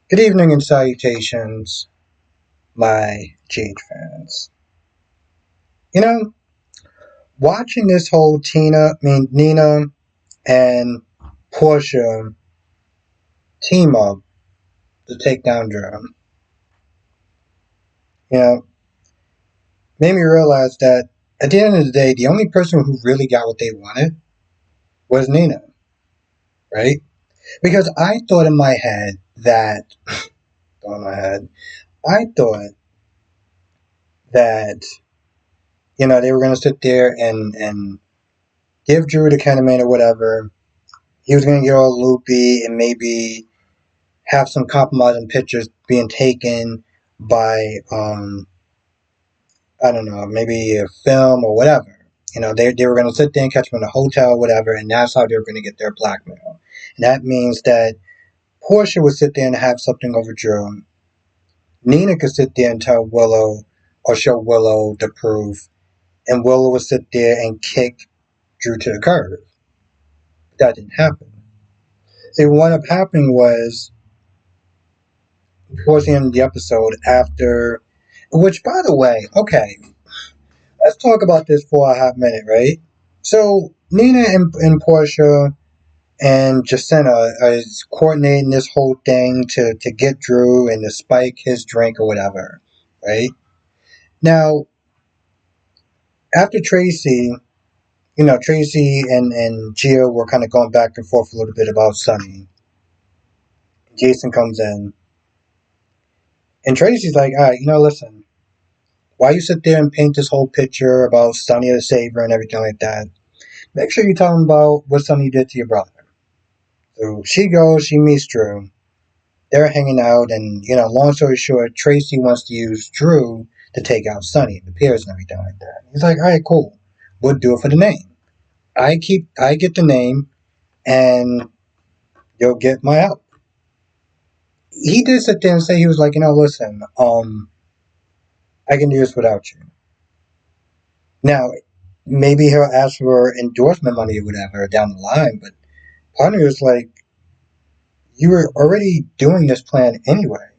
Good evening and salutations, my GH fans. You know, watching this whole Nina and Porsha team up to take down Drew, you know, made me realize that at the end of the day, the only person who really got what they wanted was Nina, right? Because I thought in my head that, I thought that, they were going to sit there and give Drew the Kenneman or whatever. He was going to get all loopy and maybe have some compromising pictures being taken by, I don't know, maybe a film or whatever. They were going to sit there and catch him in a hotel or whatever, and that's how they were going to get their blackmail. And that means that Porsha would sit there and have something over Drew. Nina could sit there and tell Willow or show Willow the proof, and Willow would sit there and kick Drew to the curb. That didn't happen. See, what ended up happening was towards the end of the episode after, which by the way, okay, let's talk about this for a hot minute, right? So Nina and Porsha and Jacinta is coordinating this whole thing to get Drew and to spike his drink or whatever, right? Now, after Tracy, Tracy and Gia were kind of going back and forth a little bit about Sunny. Jason comes in, and Tracy's like, all right, listen, why you sit there and paint this whole picture about Sonny the Savior and everything like that? Make sure you tell him about what Sonny did to your brother. So she goes, she meets Drew. They're hanging out, and long story short, Tracy wants to use Drew to take out Sonny, the peers and everything like that. He's like, all right, cool. We'll do it for the name. I get the name, and you'll get my help. He did sit there and say he was like, listen, I can do this without you. Now, maybe he'll ask for endorsement money or whatever down the line, but part of me was like, you were already doing this plan anyway.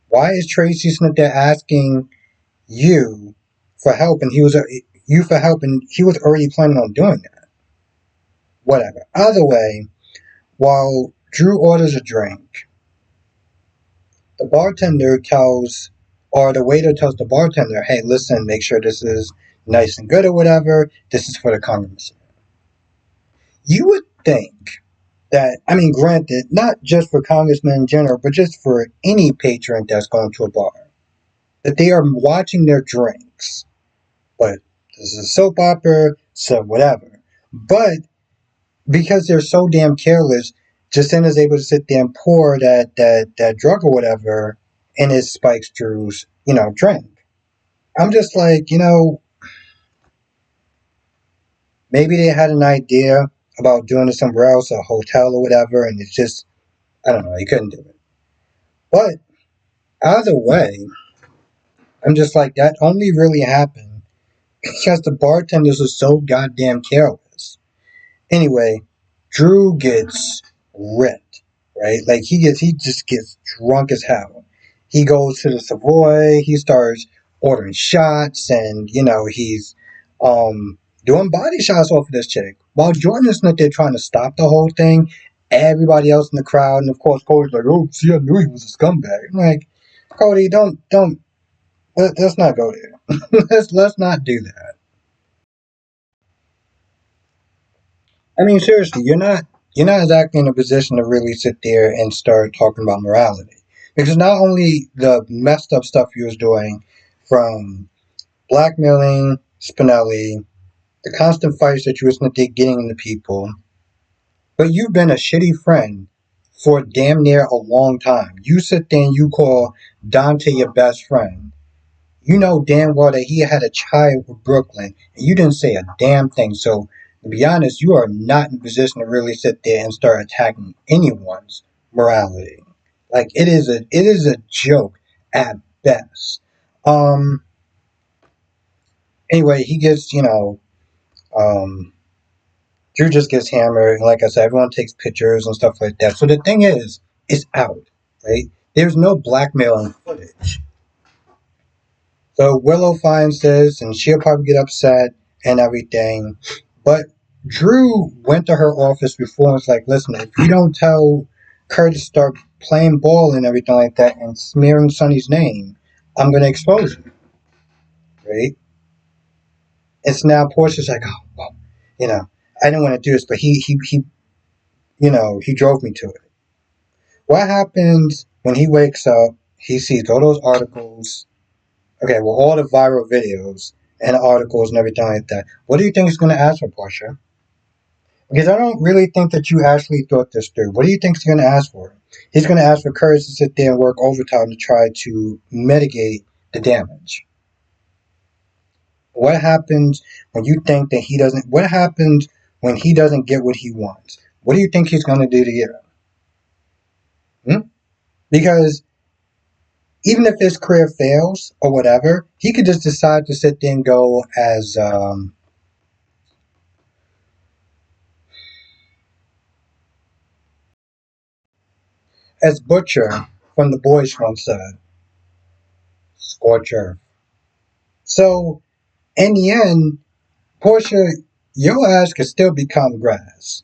Why is Tracy sitting there asking you for help and he was already planning on doing that? Whatever. Either way, while Drew orders a drink, the bartender tells or the waiter tells the bartender, hey, listen, make sure this is nice and good or whatever. This is for the congressman. You would think that, granted, not just for congressmen in general, but just for any patron that's going to a bar, that they are watching their drinks. But this is a soap opera, so whatever. But because they're so damn careless, Jacinta's able to sit there and pour that drug or whatever in his Spikes Drew's, drink. I'm just like, maybe they had an idea about doing it somewhere else, a hotel or whatever, and it's just, I don't know, he couldn't do it. But either way, I'm just like, that only really happened because the bartenders are so goddamn careless. Anyway, Drew gets ripped, right? Like he just gets drunk as hell. He goes to the Savoy, he starts ordering shots, and he's doing body shots off of this chick. While Jordan's not there trying to stop the whole thing, everybody else in the crowd, and of course Cody's like, oh, see, I knew he was a scumbag. I'm like, Cody, don't let's not go there. let's not do that. Seriously, you're not exactly in a position to really sit there and start talking about morality. Because not only the messed up stuff you was doing, from blackmailing Spinelli, the constant fights that you was getting into people, but you've been a shitty friend for damn near a long time. You sit there and you call Dante your best friend. You know damn well that he had a child with Brooklyn, and you didn't say a damn thing. So, to be honest, you are not in a position to really sit there and start attacking anyone's morality. Like it is a joke at best. Um. Anyway, he gets Drew just gets hammered, and like I said, everyone takes pictures and stuff like that. So the thing is, it's out. right? There's no blackmailing footage. So Willow finds this, and she'll probably get upset and everything. But Drew went to her office before and was like, listen, if you don't tell Kurt to start playing ball and everything like that and smearing Sonny's name, I'm going to expose you, right? It's now Portia's like, oh, well, you know, I didn't want to do this, but he drove me to it. What happens when he wakes up? He sees all those articles. Okay, well, all the viral videos and articles and everything like that. What do you think he's going to ask for, Porsha? Because I don't really think that you actually thought this through. What do you think he's going to ask for? He's going to ask for Courage to sit there and work overtime to try to mitigate the damage. What happens when you think that he doesn't? What happens when he doesn't get what he wants? What do you think he's going to do to you? Hmm? Because even if his career fails or whatever, he could just decide to sit there and go as Butcher from the Boys once said, Scorcher. So in the end, Portia, your ass could still become grass.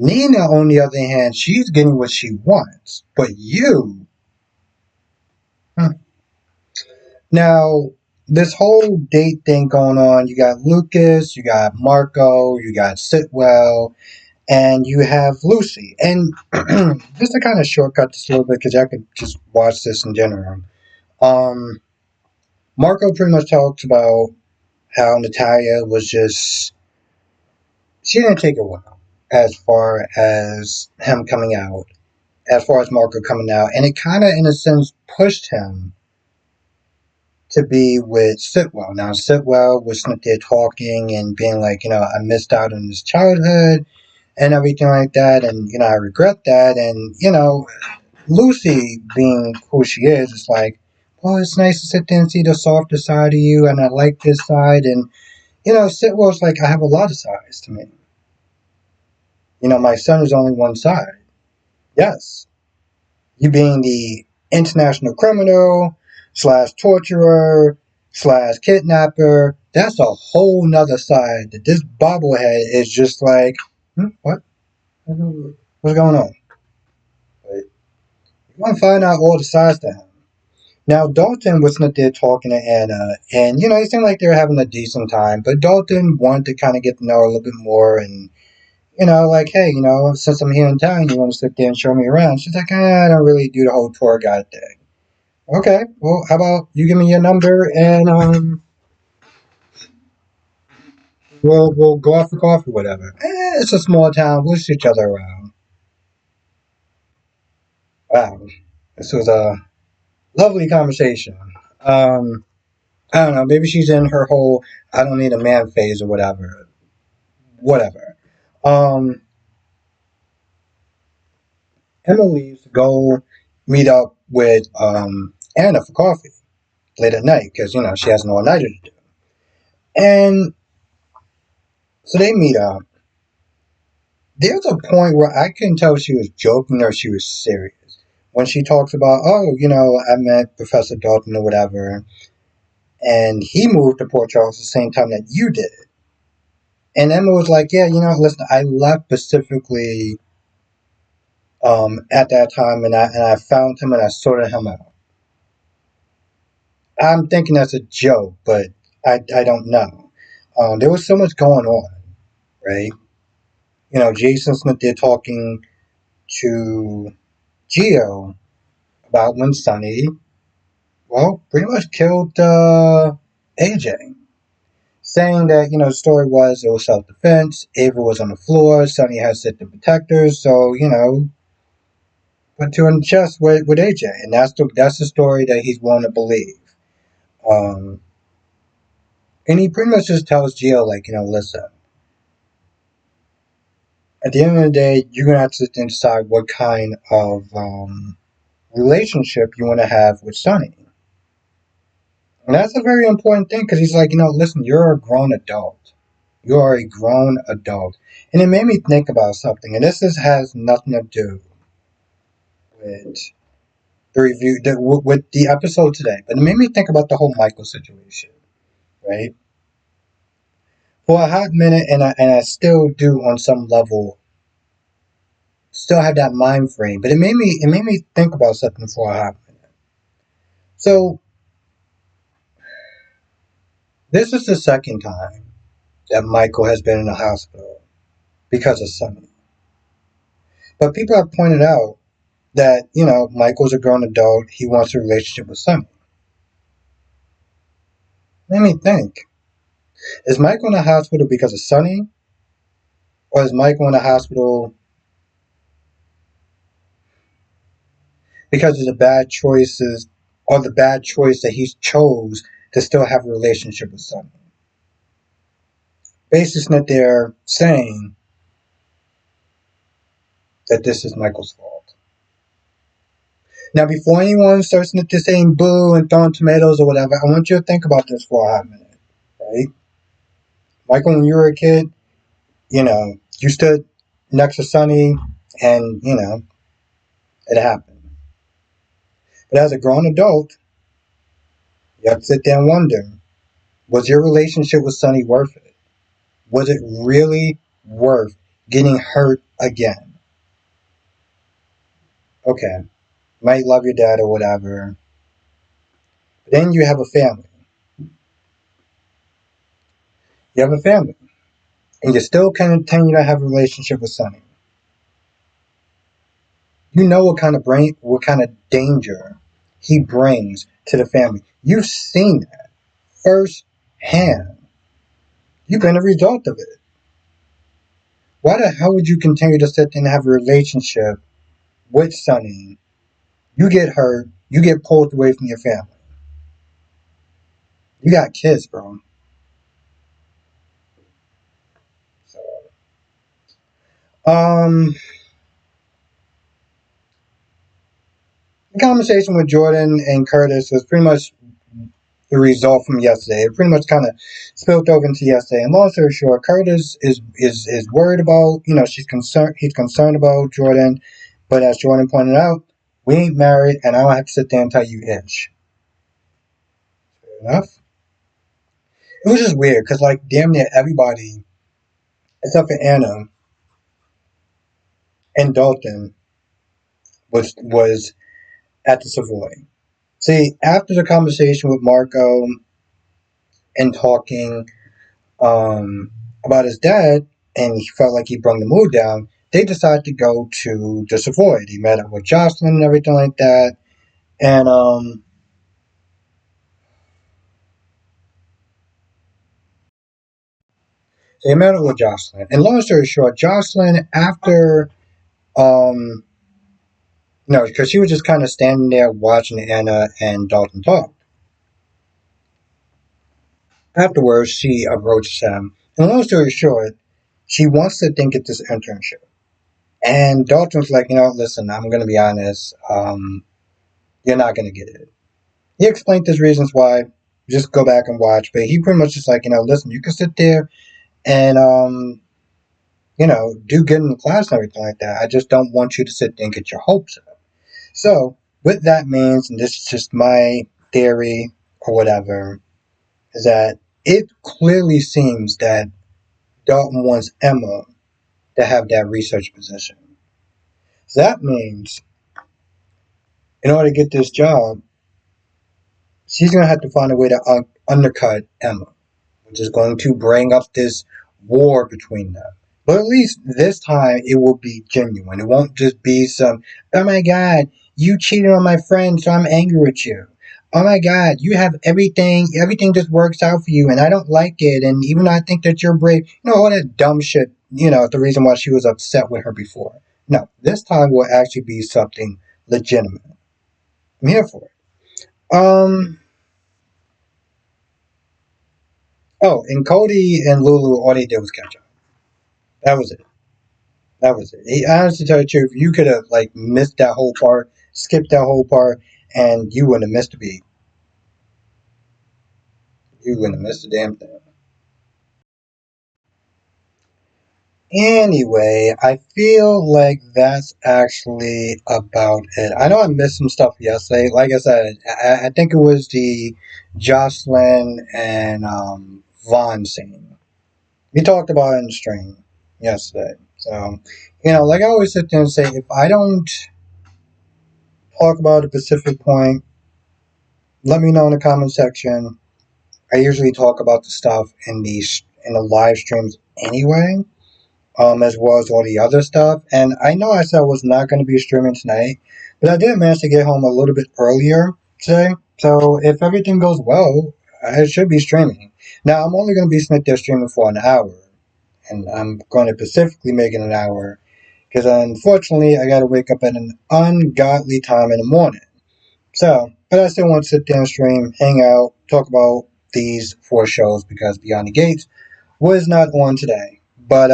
Nina, on the other hand, she's getting what she wants, but you. Hmm. Now, this whole date thing going on, you got Lucas, you got Marco, you got Sitwell, and you have Lucy. And just to kind of shortcut this a little bit, because I could just watch this in general. Um, Marco pretty much talks about how Natalia was just, she didn't take it well as far as him coming out, as far as Marco coming out. And it kind of, in a sense, pushed him to be with Sitwell. Now, Sitwell was sitting there talking and being like, I missed out on his childhood and everything like that. And, I regret that. And, Lucy, being who she is like, well, it's nice to sit there and see the softer side of you. And I like this side. And, Sitwell's like, I have a lot of sides to me. My son is only one side. Yes. You being the international criminal slash torturer slash kidnapper, that's a whole nother side that this bobblehead is just like, what? What's going on? Like, you want to find out all the sides to him. Now, Dalton was not there talking to Anna, and, it seemed like they were having a decent time, but Dalton wanted to kind of get to know her a little bit more and like, hey, since I'm here in town, you want to sit there and show me around? She's like, I don't really do the whole tour guide thing. Okay, well, how about you give me your number and we'll go out for coffee, whatever. It's a small town. We'll see each other around. Wow, this was a lovely conversation. Um, I don't know. Maybe she's in her whole "I don't need a man" phase or whatever. Whatever. Um, Emma leaves to go meet up with Anna for coffee late at night because she has an all nighter to do. And so they meet up. There's a point where I couldn't tell if she was joking or she was serious. When she talks about, oh, I met Professor Dalton or whatever, and he moved to Port Charles at the same time that you did. And Emma was like, yeah, listen, I left specifically at that time, and I found him and I sorted him out. I'm thinking that's a joke, but I don't know. There was so much going on, right? Jason Smith there talking to Geo about when Sonny, well, pretty much killed AJ. Saying that, the story was it was self defense, Ava was on the floor, Sonny had set the protectors, so, put two in the chest with AJ. And that's the story that he's willing to believe. Um, and he pretty much just tells Gio, like, listen, at the end of the day, you're going to have to sit and decide what kind of relationship you want to have with Sonny. And that's a very important thing because he's like, listen, you're a grown adult. You are a grown adult. And it made me think about something. And has nothing to do with the review with the episode today, but it made me think about the whole Michael situation, right? For a hot minute, and I still do on some level, still have that mind frame, but it made me think about something for a hot minute. So this is the second time that Michael has been in the hospital because of Sonny. But people have pointed out that, Michael's a grown adult. He wants a relationship with Sonny. Let me think. Is Michael in the hospital because of Sonny? Or is Michael in the hospital because of the bad choices or the bad choice that he chose to still have a relationship with Sonny? Basically, that they're saying that this is Michael's fault. Now, before anyone starts to saying boo and throwing tomatoes or whatever, I want you to think about this for a hot minute, right? Michael, when you were a kid, you stood next to Sonny, and it happened. But as a grown adult, you have to sit there and wonder: was your relationship with Sonny worth it? Was it really worth getting hurt again? Okay, you might love your dad or whatever, but then you have a family. You have a family, and you still continue to have a relationship with Sonny. You know what kind of danger he brings to the family. You've seen that firsthand. You've been a result of it. Why the hell would you continue to sit and have a relationship with Sonny? You get hurt, you get pulled away from your family. You got kids, bro. So, um, the conversation with Jordan and Curtis was pretty much the result from yesterday. It pretty much kind of spilled over into yesterday. And long story short, Curtis is worried about, she's concerned. He's concerned about Jordan, but as Jordan pointed out, we ain't married, and I don't have to sit there and tell you ish. Fair enough. It was just weird because like damn near everybody except for Anna and Dalton was at the Savoy. See, after the conversation with Marco and talking about his dad, and he felt like he brought the mood down, they decided to go to the Savoy. They met up with Jocelyn and everything like that, and they met up with Jocelyn. And long story short, Jocelyn after um no, because she was just kind of standing there watching Anna and Dalton talk. Afterwards, she approached him. And long story short, she wants to think it's this internship. And Dalton's like, listen, I'm going to be honest. You're not going to get it. He explained his reasons why. Just go back and watch. But he pretty much just like, listen, you can sit there and, do good in the class and everything like that. I just don't want you to sit there and get your hopes up. So, what that means, and this is just my theory or whatever, is that it clearly seems that Dalton wants Emma to have that research position. So that means in order to get this job, she's going to have to find a way to undercut Emma, which is going to bring up this war between them. But at least this time it will be genuine. It won't just be some, oh my God, you cheated on my friend, so I'm angry with you. Oh my God, you have everything just works out for you, and I don't like it, and even though I think that you're brave, all that dumb shit, the reason why she was upset with her before. No, this time will actually be something legitimate. I'm here for it. Oh, and Cody and Lulu, all they did was catch up. That was it. That was it. Honestly, to tell you the truth, you could have like missed that whole part, skipped that whole part, and you wouldn't have missed a beat. You wouldn't have missed a damn thing. Anyway, I feel like that's actually about it. I know I missed some stuff yesterday. Like I said, I think it was the Jocelyn and Vaughn scene. We talked about it in the stream yesterday. So, like I always sit there and say, if I don't talk about a specific point, let me know in the comment section. I usually talk about the stuff in the live streams anyway, as well as all the other stuff. And I know I said I was not going to be streaming tonight, but I did manage to get home a little bit earlier today. So if everything goes well, I should be streaming. Now I'm only going to be sitting there streaming for an hour, and I'm going to specifically make it an hour because unfortunately I got to wake up at an ungodly time in the morning. So, but I still want to sit there and stream, hang out, talk about these four shows because Beyond the Gates was not on today. But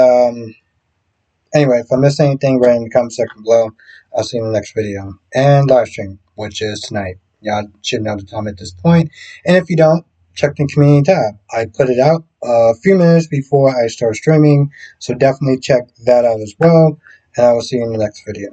anyway, if I miss anything, write in the comment section below. I'll see you in the next video and live stream, which is tonight. Y'all should know the time at this point. And if you don't, check the community tab. I put it out a few minutes before I start streaming, so definitely check that out as well. And I will see you in the next video.